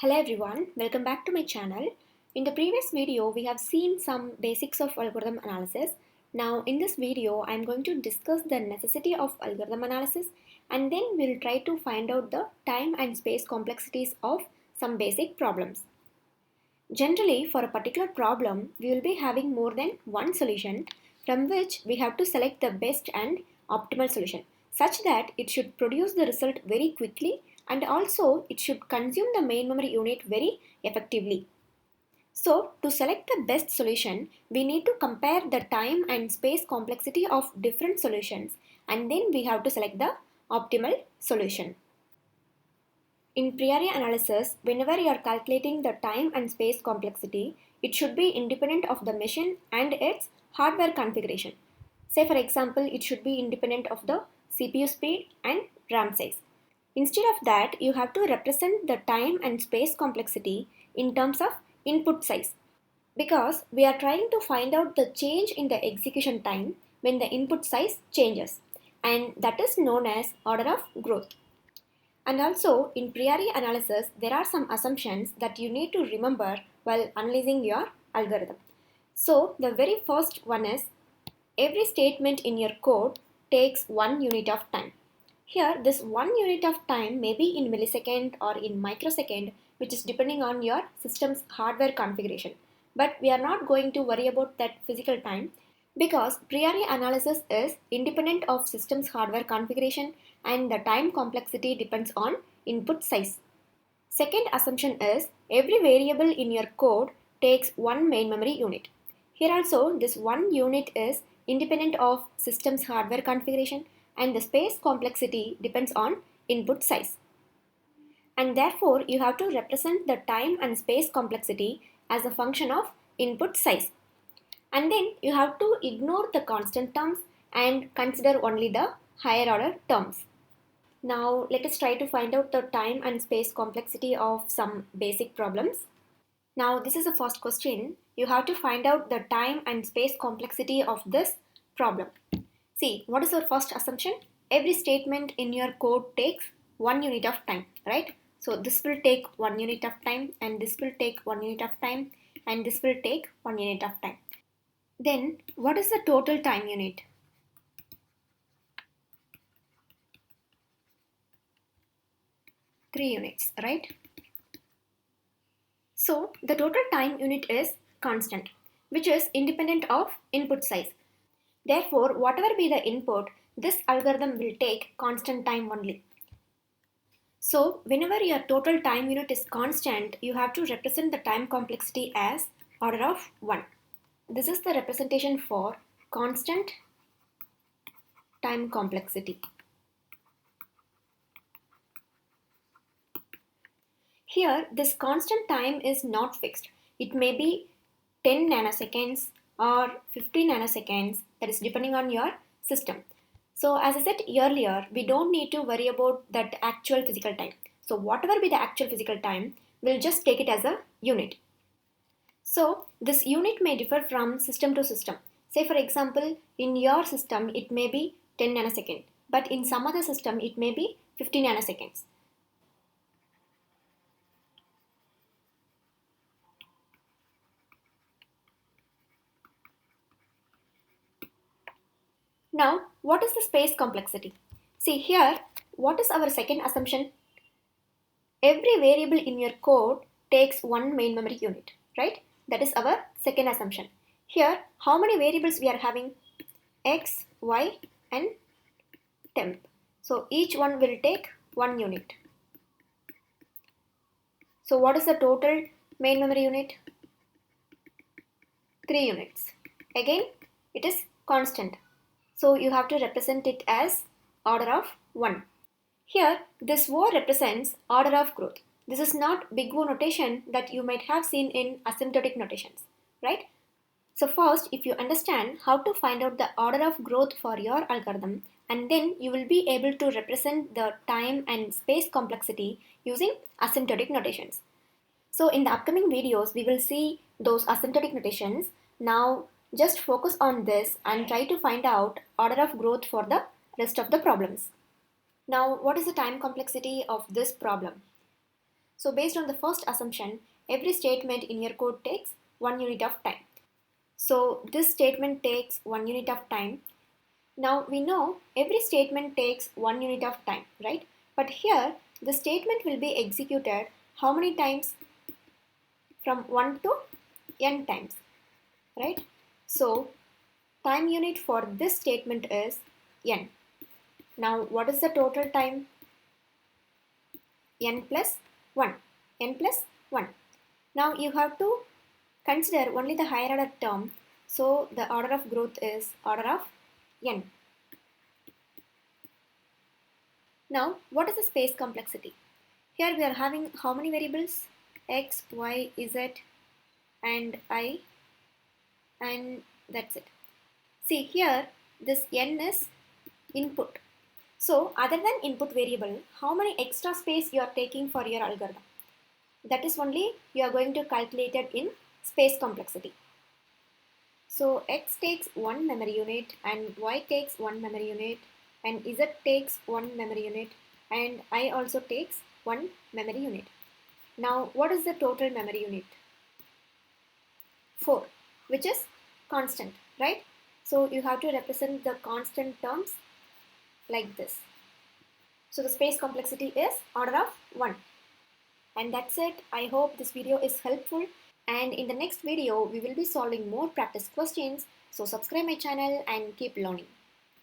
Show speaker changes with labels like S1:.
S1: Hello everyone, welcome back to my channel. In the previous video, we have seen some basics of algorithm analysis. Now in this video, I am going to discuss the necessity of algorithm analysis and then we'll try to find out the time and space complexities of some basic problems. Generally, for a particular problem, we will be having more than one solution from which we have to select the best and optimal solution such that it should produce the result very quickly and also it should consume the main memory unit very effectively. So, to select the best solution, we need to compare the time and space complexity of different solutions and then we have to select the optimal solution. In priori analysis, whenever you are calculating the time and space complexity, it should be independent of the machine and its hardware configuration. Say for example, it should be independent of the CPU speed and RAM size. Instead of that, you have to represent the time and space complexity in terms of input size. Because we are trying to find out the change in the execution time when the input size changes, and that is known as order of growth. And also, in priori analysis, there are some assumptions that you need to remember while analyzing your algorithm. So, the very first one is every statement in your code takes 1 unit of time. Here, this 1 unit of time may be in millisecond or in microsecond, which is depending on your system's hardware configuration. But we are not going to worry about that physical time because priori analysis is independent of system's hardware configuration and the time complexity depends on input size. Second assumption is every variable in your code takes one main memory unit. Here also this 1 unit is independent of system's hardware configuration and the space complexity depends on input size. And therefore you have to represent the time and space complexity as a function of input size. And then you have to ignore the constant terms and consider only the higher order terms. Now let us try to find out the time and space complexity of some basic problems. Now this is the first question. You have to find out the time and space complexity of this problem. See, what is our first assumption? Every statement in your code takes 1 unit of time, right? So this will take 1 unit of time and this will take 1 unit of time and this will take 1 unit of time. Then what is the total time unit? Three units, right? So the total time unit is constant, which is independent of input size. Therefore, whatever be the input, this algorithm will take constant time only. So whenever your total time unit is constant, you have to represent the time complexity as order of 1. This is the representation for constant time complexity. Here, this constant time is not fixed. It may be 10 nanoseconds or 50 nanoseconds, that is depending on your system. So as I said earlier, we don't need to worry about that actual physical time. So whatever be the actual physical time, we'll just take it as a unit. So this unit may differ from system to system. Say for example, in your system it may be 10 nanoseconds, but in some other system it may be 50 nanoseconds. Now, what is the space complexity? See here, what is our second assumption? Every variable in your code takes one main memory unit, right? That is our second assumption. Here, how many variables we are having? X, Y and temp. So each one will take 1 unit. So what is the total main memory unit? 3 units. Again, it is constant. So you have to represent it as order of 1. Here, this O represents order of growth. This is not big O notation that you might have seen in asymptotic notations, right? So first, if you understand how to find out the order of growth for your algorithm, and then you will be able to represent the time and space complexity using asymptotic notations. So in the upcoming videos, we will see those asymptotic notations. Now, just focus on this and try to find out order of growth for the rest of the problems. Now, what is the time complexity of this problem? So based on the first assumption, every statement in your code takes 1 unit of time. So this statement takes 1 unit of time. Now we know every statement takes 1 unit of time, right? But here the statement will be executed how many times? From 1 to n times, right? So time unit for this statement is n. Now what is the total time? N plus 1. N plus 1. Now you have to consider only the higher order term. So the order of growth is order of n. Now what is the space complexity? Here we are having how many variables? X, Y, Z and I, and that's it. See here this n is input. So other than input variable, how many extra space you are taking for your algorithm? That is only you are going to calculate it in space complexity. So X takes 1 memory unit and Y takes 1 memory unit and Z takes 1 memory unit and I also takes 1 memory unit. Now what is the total memory unit? 4, which is constant, right? So you have to represent the constant terms like this. So the space complexity is order of 1. And that's it. I hope this video is helpful. And in the next video, we will be solving more practice questions. So subscribe my channel and keep learning.